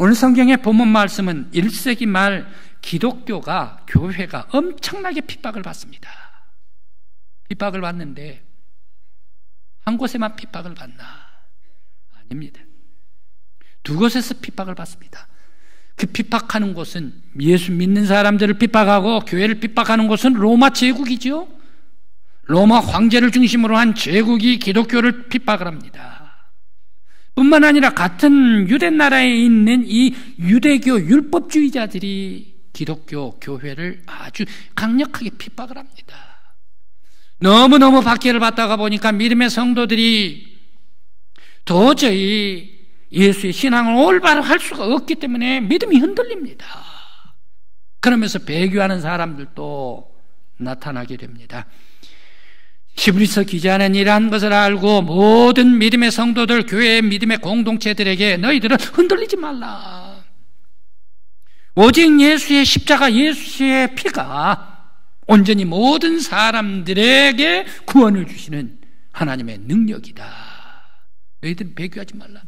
오늘 성경의 본문 말씀은 1세기 말 기독교가, 교회가 엄청나게 핍박을 받습니다. 핍박을 받는데 한 곳에만 핍박을 받나? 아닙니다. 두 곳에서 핍박을 받습니다. 그 핍박하는 곳은, 예수 믿는 사람들을 핍박하고 교회를 핍박하는 곳은 로마 제국이죠. 로마 황제를 중심으로 한 제국이 기독교를 핍박을 합니다. 뿐만 아니라 같은 유대 나라에 있는 이 유대교 율법주의자들이 기독교 교회를 아주 강력하게 핍박을 합니다. 너무너무 박해를 받다가 보니까 믿음의 성도들이 도저히 예수의 신앙을 올바로 할 수가 없기 때문에 믿음이 흔들립니다. 그러면서 배교하는 사람들도 나타나게 됩니다. 히브리서 기자는 이러한 것을 알고 모든 믿음의 성도들, 교회의 믿음의 공동체들에게 너희들은 흔들리지 말라. 오직 예수의 십자가, 예수의 피가 온전히 모든 사람들에게 구원을 주시는 하나님의 능력이다. 너희들은 배교하지 말라.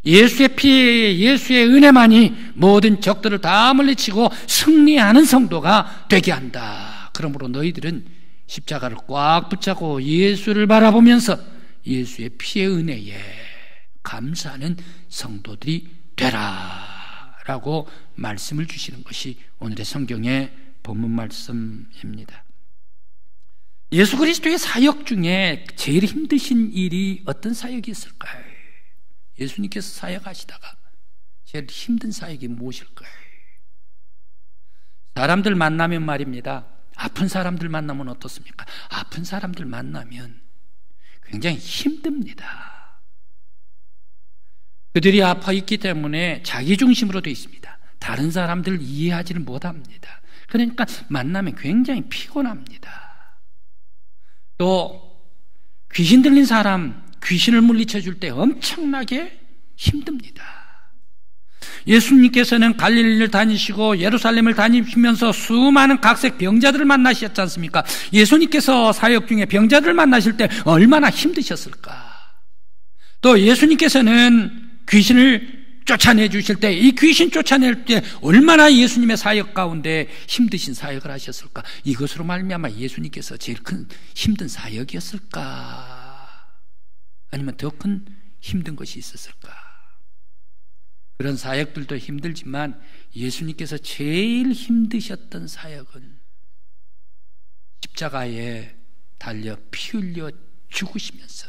예수의 피, 예수의 은혜만이 모든 적들을 다 물리치고 승리하는 성도가 되게 한다. 그러므로 너희들은 십자가를 꽉 붙잡고 예수를 바라보면서 예수의 피의 은혜에 감사하는 성도들이 되라 라고 말씀을 주시는 것이 오늘의 성경의 본문 말씀입니다. 예수 그리스도의 사역 중에 제일 힘드신 일이 어떤 사역이 있을까요? 예수님께서 사역하시다가 제일 힘든 사역이 무엇일까요? 사람들 만나면 말입니다. 아픈 사람들 만나면 어떻습니까? 아픈 사람들 만나면 굉장히 힘듭니다. 그들이 아파 있기 때문에 자기 중심으로 되어 있습니다. 다른 사람들을 이해하지를 못합니다. 그러니까 만나면 굉장히 피곤합니다. 또 귀신 들린 사람, 귀신을 물리쳐 줄 때 엄청나게 힘듭니다. 예수님께서는 갈릴리를 다니시고 예루살렘을 다니시면서 수많은 각색 병자들을 만나셨지 않습니까? 예수님께서 사역 중에 병자들을 만나실 때 얼마나 힘드셨을까? 또 예수님께서는 귀신을 쫓아내 주실 때, 이 귀신 쫓아낼 때 얼마나 예수님의 사역 가운데 힘드신 사역을 하셨을까? 이것으로 말미암아 예수님께서 제일 큰 힘든 사역이었을까? 아니면 더 큰 힘든 것이 있었을까? 그런 사역들도 힘들지만 예수님께서 제일 힘드셨던 사역은 십자가에 달려 피 흘려 죽으시면서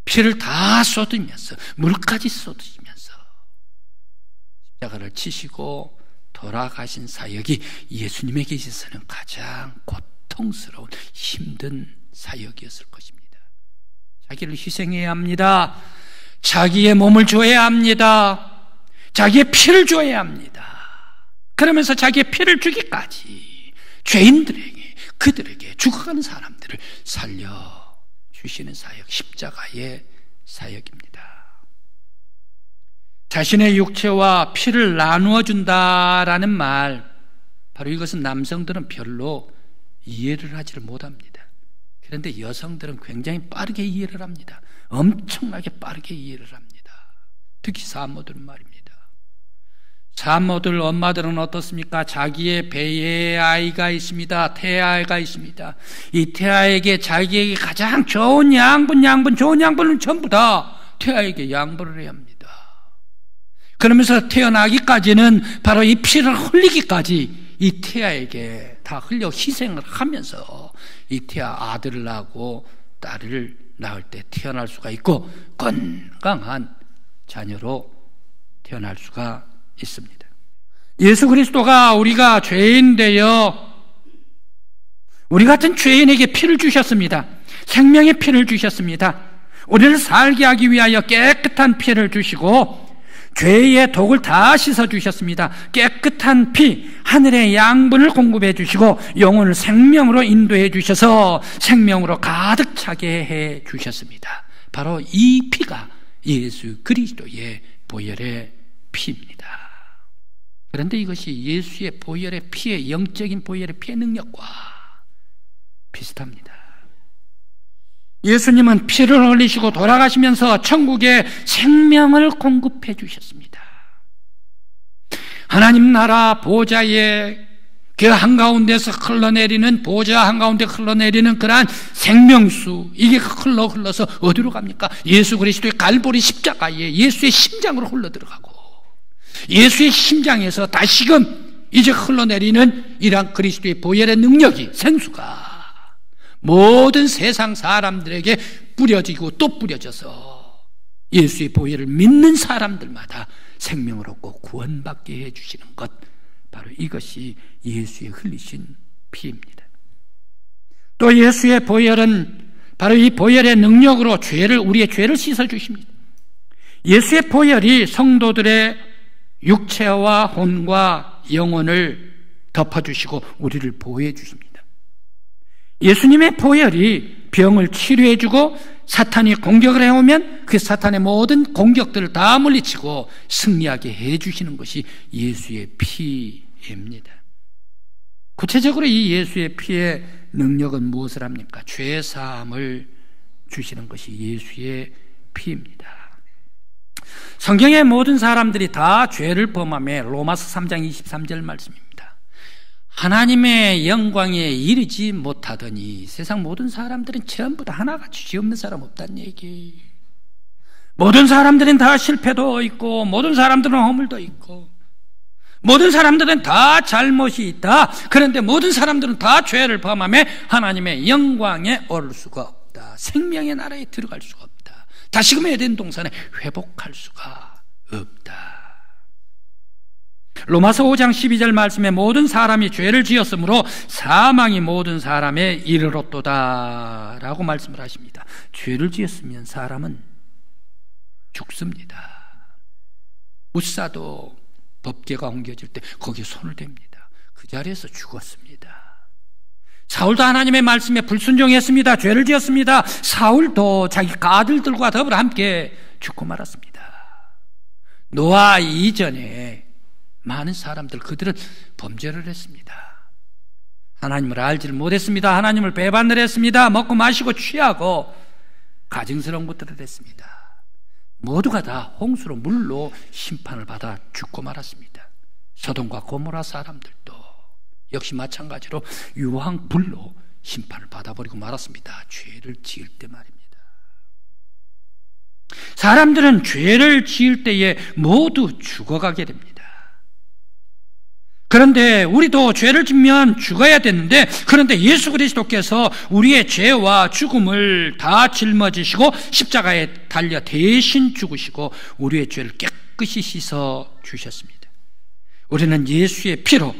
피를 다 쏟으면서 물까지 쏟으시면서 십자가를 치시고 돌아가신 사역이 예수님에게 있어서는 가장 고통스러운 힘든 사역이었을 것입니다. 자기를 희생해야 합니다. 자기의 몸을 줘야 합니다. 자기의 피를 줘야 합니다. 그러면서 자기의 피를 주기까지 죄인들에게, 그들에게, 죽어가는 사람들을 살려주시는 사역, 십자가의 사역입니다. 자신의 육체와 피를 나누어 준다라는 말, 바로 이것은 남성들은 별로 이해를 하지를 못합니다. 그런데 여성들은 굉장히 빠르게 이해를 합니다. 엄청나게 빠르게 이해를 합니다. 특히 산모들은 말입니다. 산모들, 엄마들은 어떻습니까? 자기의 배에 아이가 있습니다. 태아가 있습니다. 이 태아에게 자기에게 가장 좋은 좋은 양분은 전부 다 태아에게 양보를 해야 합니다. 그러면서 태어나기까지는 바로 이 피를 흘리기까지 이 태아에게 다 흘려 희생을 하면서 이 태아 아들을 낳고 딸을 낳을 때 태어날 수가 있고 건강한 자녀로 태어날 수가 있습니다. 예수 그리스도가 우리가 죄인 되어 우리 같은 죄인에게 피를 주셨습니다. 생명의 피를 주셨습니다. 우리를 살게 하기 위하여 깨끗한 피를 주시고 죄의 독을 다 씻어주셨습니다. 깨끗한 피, 하늘의 양분을 공급해 주시고 영혼을 생명으로 인도해 주셔서 생명으로 가득 차게 해 주셨습니다. 바로 이 피가 예수 그리스도의 보혈의 피입니다. 그런데 이것이 예수의 보혈의 피의, 영적인 보혈의 피의 능력과 비슷합니다. 예수님은 피를 흘리시고 돌아가시면서 천국에 생명을 공급해 주셨습니다. 하나님 나라 보좌에 그 한가운데서 흘러내리는, 보좌 한가운데 흘러내리는 그러한 생명수, 이게 흘러서 어디로 갑니까? 예수 그리스도의 갈보리 십자가에 예수의 심장으로 흘러들어가고, 예수의 심장에서 다시금 이제 흘러내리는 이러한 그리스도의 보혈의 능력이, 생수가 모든 세상 사람들에게 뿌려지고 또 뿌려져서 예수의 보혈을 믿는 사람들마다 생명을 얻고 구원받게 해주시는 것, 바로 이것이 예수의 흘리신 피입니다. 또 예수의 보혈은 바로 이 보혈의 능력으로 우리의 죄를 씻어주십니다. 예수의 보혈이 성도들의 육체와 혼과 영혼을 덮어주시고 우리를 보호해 주십니다. 예수님의 보혈이 병을 치료해주고 사탄이 공격을 해오면 그 사탄의 모든 공격들을 다 물리치고 승리하게 해주시는 것이 예수의 피입니다. 구체적으로 이 예수의 피의 능력은 무엇을 합니까? 죄사함을 주시는 것이 예수의 피입니다. 성경의 모든 사람들이 다 죄를 범하며 로마서 3장 23절 말씀입니다. 하나님의 영광에 이르지 못하더니, 세상 모든 사람들은 전부 다 하나같이 죄 없는 사람 없다는 얘기. 모든 사람들은 다 실패도 있고, 모든 사람들은 허물도 있고, 모든 사람들은 다 잘못이 있다. 그런데 모든 사람들은 다 죄를 범하며 하나님의 영광에 오를 수가 없다. 생명의 나라에 들어갈 수가 없다. 다시금 에덴 동산에 회복할 수가 없다. 로마서 5장 12절 말씀에 모든 사람이 죄를 지었으므로 사망이 모든 사람에 이르렀도다 라고 말씀을 하십니다. 죄를 지었으면 사람은 죽습니다. 우사도 법궤가 옮겨질 때 거기에 손을 댑니다. 그 자리에서 죽었습니다. 사울도 하나님의 말씀에 불순종했습니다. 죄를 지었습니다. 사울도 자기 아들들과 더불어 함께 죽고 말았습니다. 노아 이전에 많은 사람들, 그들은 범죄를 했습니다. 하나님을 알지를 못했습니다. 하나님을 배반을 했습니다. 먹고 마시고 취하고 가증스러운 것들을 했습니다. 모두가 다 홍수로, 물로 심판을 받아 죽고 말았습니다. 소돔과 고모라 사람들도 역시 마찬가지로 유황불로 심판을 받아버리고 말았습니다. 죄를 지을 때 말입니다. 사람들은 죄를 지을 때에 모두 죽어가게 됩니다. 그런데 우리도 죄를 지면 죽어야 되는데, 그런데 예수 그리스도께서 우리의 죄와 죽음을 다 짊어지시고 십자가에 달려 대신 죽으시고 우리의 죄를 깨끗이 씻어 주셨습니다. 우리는 예수의 피로,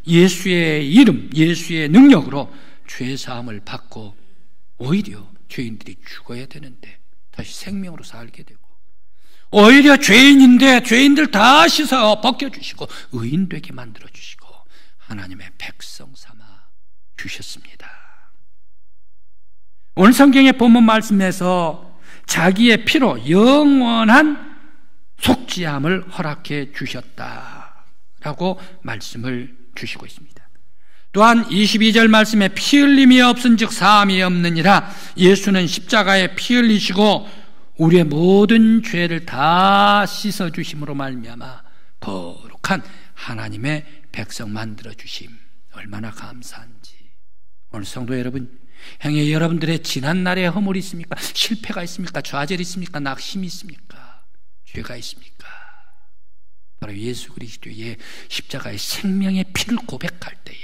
예수의 이름, 예수의 능력으로 죄사함을 받고 오히려 죄인들이 죽어야 되는데 다시 생명으로 살게 되고, 오히려 죄인인데 죄인들 다 씻어 벗겨주시고 의인 되게 만들어주시고 하나님의 백성 삼아 주셨습니다. 오늘 성경의 본문 말씀에서 자기의 피로 영원한 속죄함을 허락해 주셨다라고 말씀을 주시고 있습니다. 또한 22절 말씀에 피 흘림이 없은즉 사함이 없느니라. 예수는 십자가에 피 흘리시고 우리의 모든 죄를 다 씻어주심으로 말미암아 거룩한 하나님의 백성 만들어주심, 얼마나 감사한지. 오늘 성도 여러분, 행여 여러분들의 지난날에 허물이 있습니까? 실패가 있습니까? 좌절이 있습니까? 낙심이 있습니까? 죄가 있습니까? 바로 예수 그리스도의 십자가의 생명의 피를 고백할 때에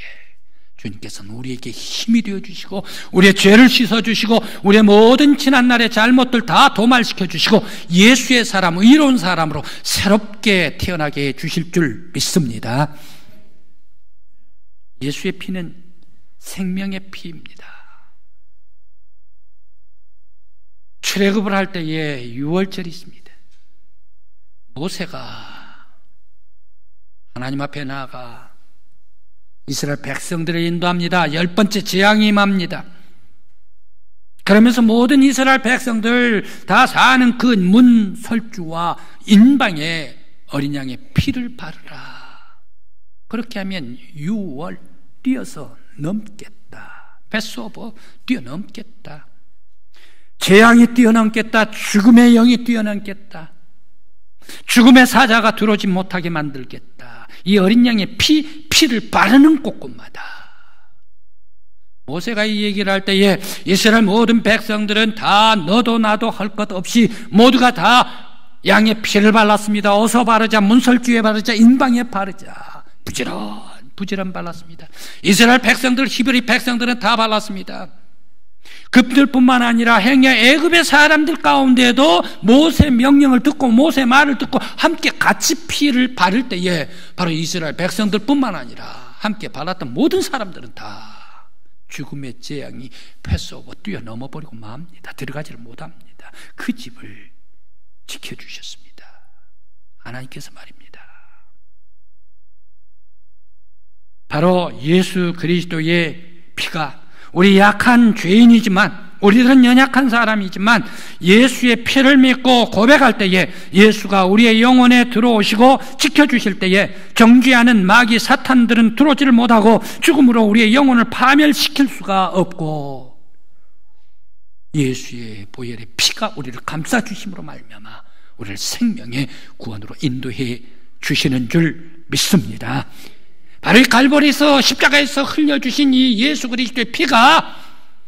주님께서는 우리에게 힘이 되어주시고 우리의 죄를 씻어주시고 우리의 모든 지난날의 잘못들 다 도말시켜주시고 예수의 사람, 의로운 사람으로 새롭게 태어나게 해주실 줄 믿습니다. 예수의 피는 생명의 피입니다. 출애굽을 할 때에 유월절이 있습니다. 모세가 하나님 앞에 나아가 이스라엘 백성들을 인도합니다. 10번째 재앙이 임합니다. 그러면서 모든 이스라엘 백성들 다 사는 그 문 설주와 인방에 어린 양의 피를 바르라. 그렇게 하면 6월 뛰어서 넘겠다. 패스오버 뛰어넘겠다. 재앙이 뛰어넘겠다. 죽음의 영이 뛰어넘겠다. 죽음의 사자가 들어오지 못하게 만들겠다. 이 어린 양의 피를 바르는 곳곳마다. 모세가 이 얘기를 할 때에 이스라엘 모든 백성들은 다 너도 나도 할 것 없이 모두가 다 양의 피를 발랐습니다. 어서 바르자, 문설주에 바르자, 인방에 바르자. 부지런 발랐습니다. 이스라엘 백성들, 히브리 백성들은 다 발랐습니다. 그들뿐만 아니라 행여 애굽의 사람들 가운데도 모세 명령을 듣고 모세 말을 듣고 함께 같이 피를 바를 때에 바로 이스라엘 백성들뿐만 아니라 함께 발랐던 모든 사람들은 다 죽음의 재앙이 패소하고 뛰어넘어 버리고 맙니다. 들어가지를 못합니다. 그 집을 지켜주셨습니다. 하나님께서 말입니다. 바로 예수 그리스도의 피가 우리 약한 죄인이지만, 우리들은 연약한 사람이지만 예수의 피를 믿고 고백할 때에 예수가 우리의 영혼에 들어오시고 지켜주실 때에 정죄하는 마귀 사탄들은 들어오지를 못하고 죽음으로 우리의 영혼을 파멸시킬 수가 없고, 예수의 보혈의 피가 우리를 감싸주심으로 말미암아 우리를 생명의 구원으로 인도해 주시는 줄 믿습니다. 바로 이 갈보리에서 십자가에서 흘려주신 이 예수 그리스도의 피가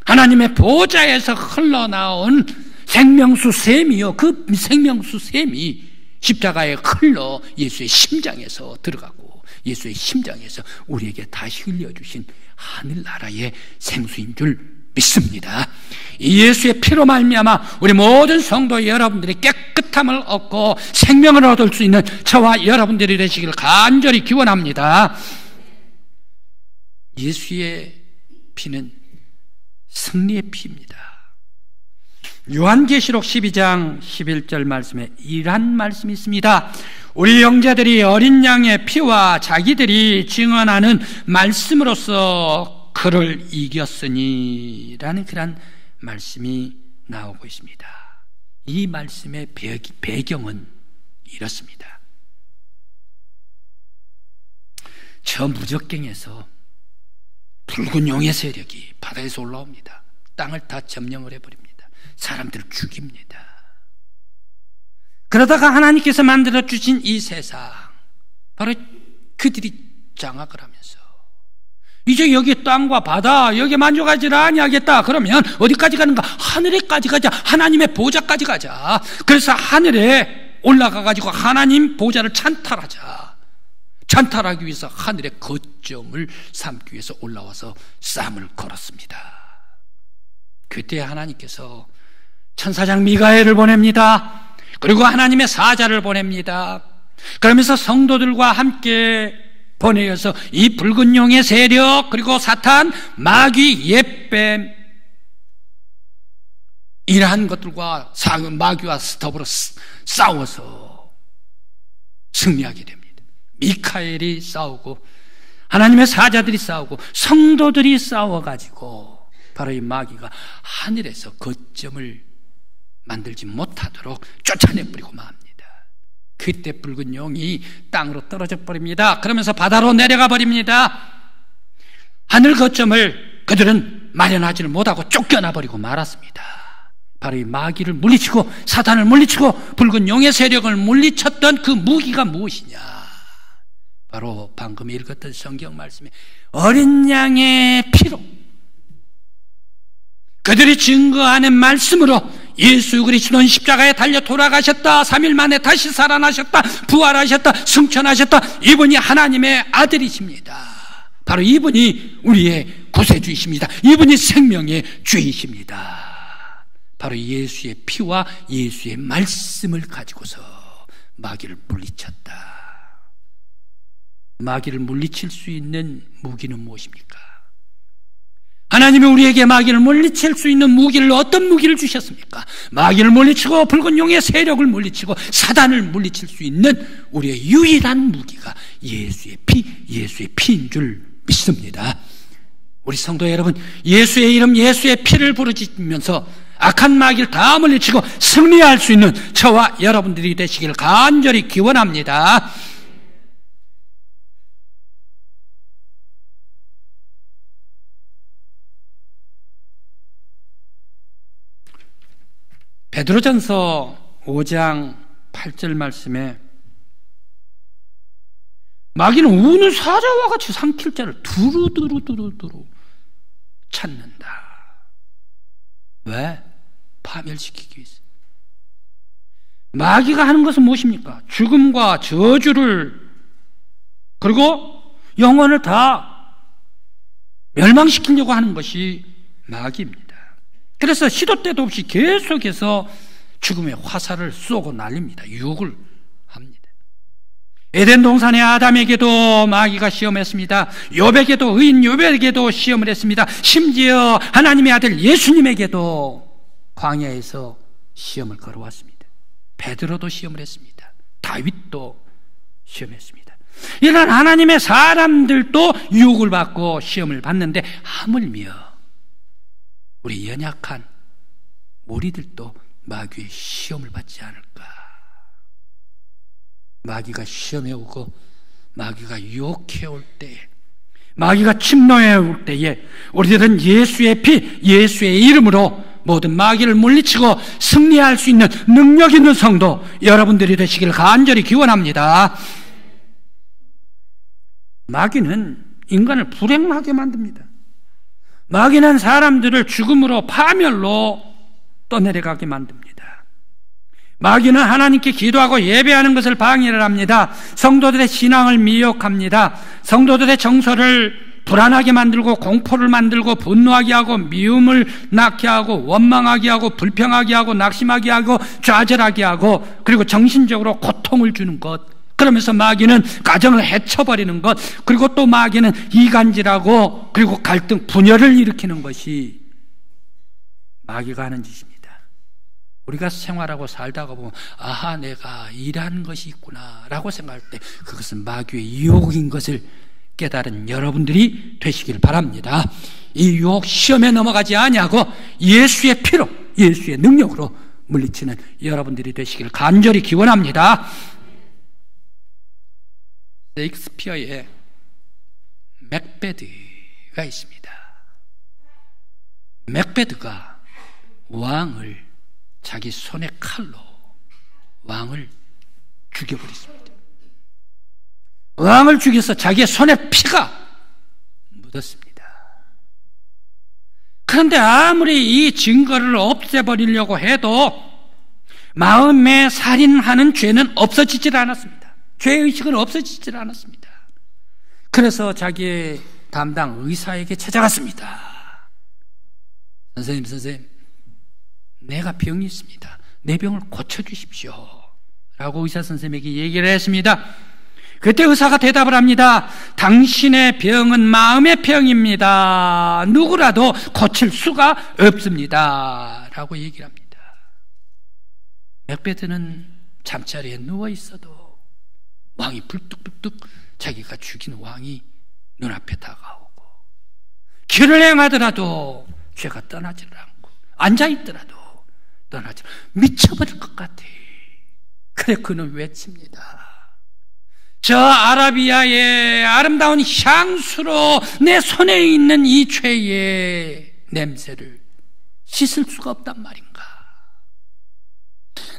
하나님의 보좌에서 흘러나온 생명수 샘이요, 그 생명수 샘이 십자가에 흘러 예수의 심장에서 들어가고 예수의 심장에서 우리에게 다시 흘려주신 하늘나라의 생수인 줄 믿습니다. 이 예수의 피로 말미암아 우리 모든 성도 여러분들이 깨끗함을 얻고 생명을 얻을 수 있는 저와 여러분들이 되시길 간절히 기원합니다. 예수의 피는 승리의 피입니다. 요한계시록 12장 11절 말씀에 이란 말씀이 있습니다. 우리 형제들이 어린 양의 피와 자기들이 증언하는 말씀으로써 그를 이겼으니 라는 그런 말씀이 나오고 있습니다. 이 말씀의 배경은 이렇습니다. 저 무적경에서 붉은 용의 세력이 바다에서 올라옵니다. 땅을 다 점령을 해버립니다. 사람들을 죽입니다. 그러다가 하나님께서 만들어주신 이 세상, 바로 그들이 장악을 하면서 이제 여기 땅과 바다 여기 만족하지 아니하겠다. 그러면 어디까지 가는가? 하늘에까지 가자. 하나님의 보좌까지 가자. 그래서 하늘에 올라가가지고 하나님 보좌를 찬탈하자. 찬탈하기 위해서 하늘의 거점을 삼기 위해서 올라와서 싸움을 걸었습니다. 그때 하나님께서 천사장 미가엘을 보냅니다. 그리고 하나님의 사자를 보냅니다. 그러면서 성도들과 함께 보내어서 이 붉은 용의 세력, 그리고 사탄, 마귀, 옛뱀, 이러한 것들과 마귀와 더불어 싸워서 승리하게 됩니다. 미카엘이 싸우고 하나님의 사자들이 싸우고 성도들이 싸워가지고 바로 이 마귀가 하늘에서 거점을 만들지 못하도록 쫓아내버리고 맙니다. 그때 붉은 용이 땅으로 떨어져 버립니다. 그러면서 바다로 내려가 버립니다. 하늘 거점을 그들은 마련하지를 못하고 쫓겨나 버리고 말았습니다. 바로 이 마귀를 물리치고 사탄을 물리치고 붉은 용의 세력을 물리쳤던 그 무기가 무엇이냐? 바로 방금 읽었던 성경 말씀에 어린 양의 피로, 그들이 증거하는 말씀으로 예수 그리스도는 십자가에 달려 돌아가셨다, 3일 만에 다시 살아나셨다, 부활하셨다, 승천하셨다. 이분이 하나님의 아들이십니다. 바로 이분이 우리의 구세주이십니다. 이분이 생명의 주이십니다. 바로 예수의 피와 예수의 말씀을 가지고서 마귀를 물리쳤다. 마귀를 물리칠 수 있는 무기는 무엇입니까? 하나님이 우리에게 마귀를 물리칠 수 있는 무기를, 어떤 무기를 주셨습니까? 마귀를 물리치고 붉은 용의 세력을 물리치고 사단을 물리칠 수 있는 우리의 유일한 무기가 예수의 피인 줄 믿습니다. 우리 성도 여러분, 예수의 이름, 예수의 피를 부르짖으면서 악한 마귀를 다 물리치고 승리할 수 있는 저와 여러분들이 되시길 간절히 기원합니다. 베드로전서 5장 8절 말씀에 마귀는 우는 사자와 같이 삼킬 자를 두루두루 찾는다. 왜? 파멸시키기 위해서. 마귀가 하는 것은 무엇입니까? 죽음과 저주를, 그리고 영혼을 다 멸망시키려고 하는 것이 마귀입니다. 그래서 시도 때도 없이 계속해서 죽음의 화살을 쏘고 날립니다. 유혹을 합니다. 에덴 동산의 아담에게도 마귀가 시험했습니다. 욥에게도, 의인 욥에게도 시험을 했습니다. 심지어 하나님의 아들 예수님에게도 광야에서 시험을 걸어왔습니다. 베드로도 시험을 했습니다. 다윗도 시험했습니다. 이런 하나님의 사람들도 유혹을 받고 시험을 받는데 하물며 우리 연약한 우리들도 마귀의 시험을 받지 않을까. 마귀가 시험해 오고 마귀가 유혹해 올 때에, 마귀가 침노해 올 때에 우리들은 예수의 피, 예수의 이름으로 모든 마귀를 물리치고 승리할 수 있는 능력 있는 성도 여러분들이 되시길 간절히 기원합니다. 마귀는 인간을 불행하게 만듭니다. 마귀는 사람들을 죽음으로, 파멸로 떠내려가게 만듭니다. 마귀는 하나님께 기도하고 예배하는 것을 방해를 합니다. 성도들의 신앙을 미혹합니다. 성도들의 정서를 불안하게 만들고 공포를 만들고 분노하게 하고 미움을 낳게 하고 원망하게 하고 불평하게 하고 낙심하게 하고 좌절하게 하고, 그리고 정신적으로 고통을 주는 것. 그러면서 마귀는 가정을 해쳐버리는 것, 그리고 또 마귀는 이간질하고 그리고 갈등, 분열을 일으키는 것이 마귀가 하는 짓입니다. 우리가 생활하고 살다가 보면 아하, 내가 일한 것이 있구나 라고 생각할 때 그것은 마귀의 유혹인 것을 깨달은 여러분들이 되시길 바랍니다. 이 유혹 시험에 넘어가지 아니하고 예수의 피로, 예수의 능력으로 물리치는 여러분들이 되시길 간절히 기원합니다. 셰익스피어의 맥베드가 있습니다. 맥베드가 왕을 자기 손의 칼로 왕을 죽여버렸습니다. 왕을 죽여서 자기의 손에 피가 묻었습니다. 그런데 아무리 이 증거를 없애버리려고 해도 마음에 살인하는 죄는 없어지질 않았습니다. 죄의식은 없어지질 않았습니다. 그래서 자기의 담당 의사에게 찾아갔습니다. 선생님, 내가 병이 있습니다. 내 병을 고쳐주십시오 라고 의사 선생님에게 얘기를 했습니다. 그때 의사가 대답을 합니다. 당신의 병은 마음의 병입니다. 누구라도 고칠 수가 없습니다 라고 얘기를 합니다. 맥베드는 잠자리에 누워 있어도 왕이 불뚝불뚝, 자기가 죽인 왕이 눈앞에 다가오고, 길을 행하더라도 죄가 떠나지를 않고, 앉아있더라도 떠나지, 미쳐버릴 것 같아. 그래 그는 외칩니다. 저 아라비아의 아름다운 향수로 내 손에 있는 이 죄의 냄새를 씻을 수가 없단 말인가.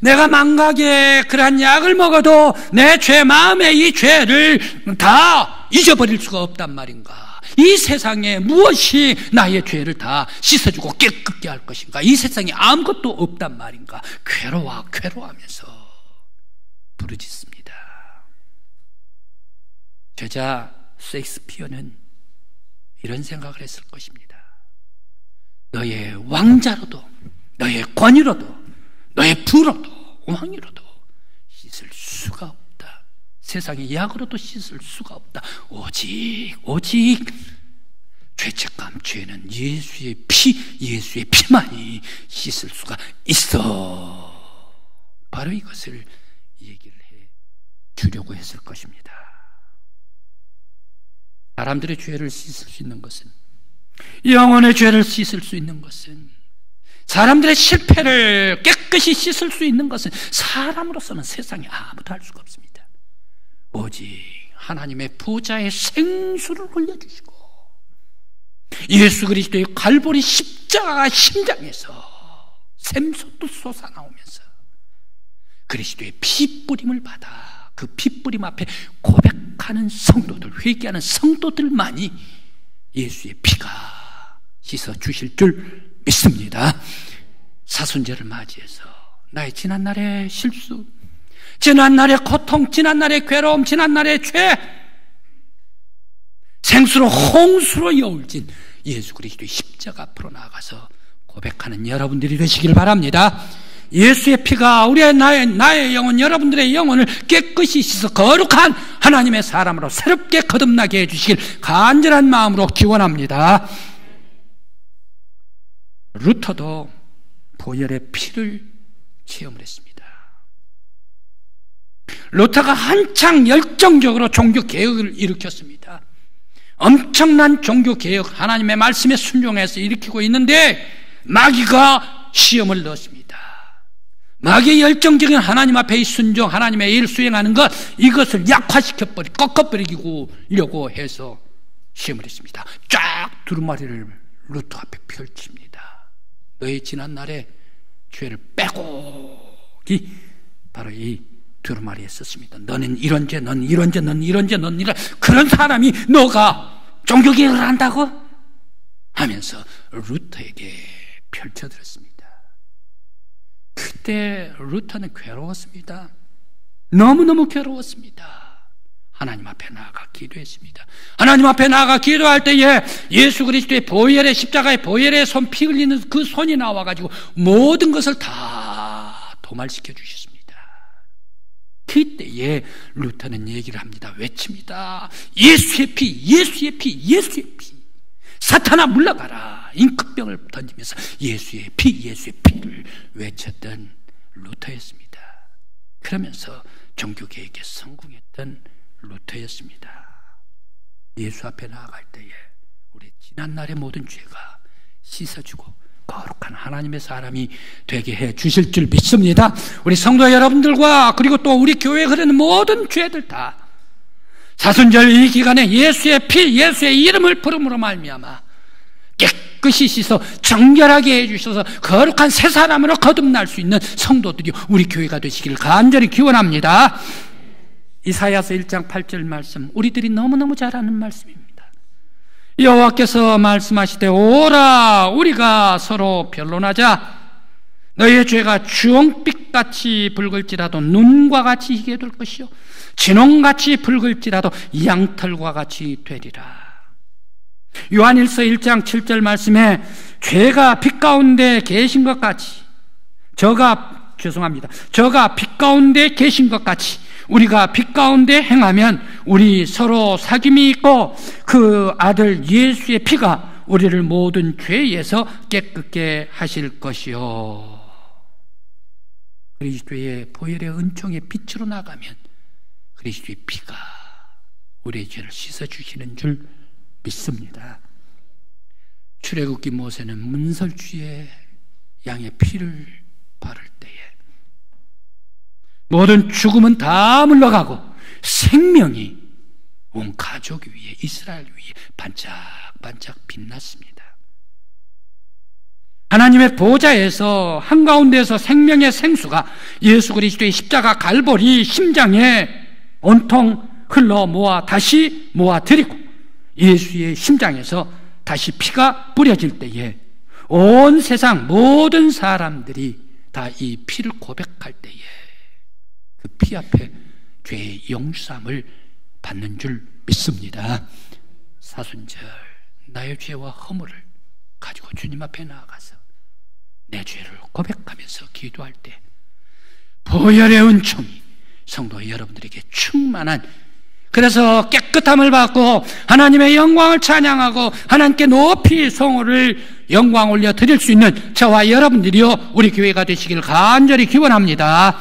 내가 망각에 그러한 약을 먹어도 내 죄, 마음의 이 죄를 다 잊어버릴 수가 없단 말인가. 이 세상에 무엇이 나의 죄를 다 씻어주고 깨끗게 할 것인가. 이 세상에 아무것도 없단 말인가. 괴로워하면서 부르짖습니다. 저자 셰익스피어는 이런 생각을 했을 것입니다. 너의 왕자로도, 너의 권위로도, 너의 부로도, 왕위로도 씻을 수가 없다. 세상의 약으로도 씻을 수가 없다. 오직 죄책감, 죄는 예수의 피만이 씻을 수가 있어. 바로 이것을 얘기를 해 주려고 했을 것입니다. 사람들의 죄를 씻을 수 있는 것은, 영혼의 죄를 씻을 수 있는 것은, 사람들의 실패를 깨끗이 씻을 수 있는 것은 사람으로서는 세상에 아무도 할 수가 없습니다. 오직 하나님의 보좌의 생수를 흘려주시고 예수 그리스도의 갈보리 십자가 심장에서 샘솟듯 솟아나오면서 그리스도의 피뿌림을 받아 그 피뿌림 앞에 고백하는 성도들, 회개하는 성도들만이 예수의 피가 씻어주실 줄 믿습니다. 사순절을 맞이해서 나의 지난날의 실수, 지난날의 고통, 지난날의 괴로움, 지난날의 죄, 생수로 홍수로 여울진 예수 그리스도의 십자가 앞으로 나아가서 고백하는 여러분들이 되시길 바랍니다. 예수의 피가 우리의 나의 영혼, 여러분들의 영혼을 깨끗이 씻어 거룩한 하나님의 사람으로 새롭게 거듭나게 해주시길 간절한 마음으로 기원합니다. 루터도 보혈의 피를 체험을 했습니다. 루터가 한창 열정적으로 종교개혁을 일으켰습니다. 엄청난 종교개혁, 하나님의 말씀에 순종해서 일으키고 있는데 마귀가 시험을 넣었습니다. 마귀의 열정적인 하나님 앞에 순종, 하나님의 일 수행하는 것, 이것을 꺾어버리려고 해서 시험을 했습니다. 쫙 두루마리를 루터 앞에 펼칩니다. 너의 지난날의 죄를 빼곡히 바로 이 두루마리에 썼습니다. 너는 이런 죄, 넌 이런 죄, 넌 이런 죄, 넌 이런, 그런 사람이 너가 종교개혁을 한다고? 하면서 루터에게 펼쳐드렸습니다. 그때 루터는 괴로웠습니다. 너무너무 괴로웠습니다. 하나님 앞에 나아가 기도했습니다. 하나님 앞에 나아가 기도할 때에 예수 그리스도의 보혈의 십자가의 보혈의 손, 피 흘리는 그 손이 나와가지고 모든 것을 다 도말시켜 주셨습니다. 그때에 루터는 얘기를 합니다. 외칩니다. 예수의 피, 예수의 피, 예수의 피. 사탄아 물러가라. 잉크병을 던지면서 예수의 피, 예수의 피를 외쳤던 루터였습니다. 그러면서 종교개혁에 성공했던 루터였습니다. 예수 앞에 나아갈 때에 우리 지난날의 모든 죄가 씻어주고 거룩한 하나님의 사람이 되게 해 주실 줄 믿습니다. 우리 성도 여러분들과 그리고 또 우리 교회에 흐르는 모든 죄들 다 사순절 이 기간에 예수의 피, 예수의 이름을 부름으로 말미암아 깨끗이 씻어 정결하게 해주셔서 거룩한 새 사람으로 거듭날 수 있는 성도들이 우리 교회가 되시기를 간절히 기원합니다. 이사야서 1장 8절 말씀, 우리들이 너무너무 잘 아는 말씀입니다. 여호와께서 말씀하시되 오라 우리가 서로 변론하자. 너희의 죄가 주홍빛같이 붉을지라도 눈과 같이 희게 될 것이요 진홍같이 붉을지라도 양털과 같이 되리라. 요한일서 1장 7절 말씀에 죄가 빛 가운데 계신 것 같이 저가 빛 가운데 계신 것 같이 우리가 빛 가운데 행하면 우리 서로 사귐이 있고 그 아들 예수의 피가 우리를 모든 죄에서 깨끗게 하실 것이요. 그리스도의 보혈의 은총의 빛으로 나가면 그리스도의 피가 우리의 죄를 씻어주시는 줄 믿습니다. 출애굽기 모세는 문설주에 양의 피를 바를 때에 모든 죽음은 다 물러가고 생명이 온 가족 위에, 이스라엘 위에 반짝반짝 빛났습니다. 하나님의 보좌에서 한가운데에서 생명의 생수가 예수 그리스도의 십자가 갈보리 심장에 온통 흘러 다시 모아드리고 예수의 심장에서 다시 피가 뿌려질 때에 온 세상 모든 사람들이 다 이 피를 고백할 때에 그 피 앞에 죄의 용서함을 받는 줄 믿습니다. 사순절 나의 죄와 허물을 가지고 주님 앞에 나아가서 내 죄를 고백하면서 기도할 때 보혈의 은총이 성도 여러분들에게 충만한, 그래서 깨끗함을 받고 하나님의 영광을 찬양하고 하나님께 높이 성호를 영광 올려 드릴 수 있는 저와 여러분들이요 우리 교회가 되시길 간절히 기원합니다.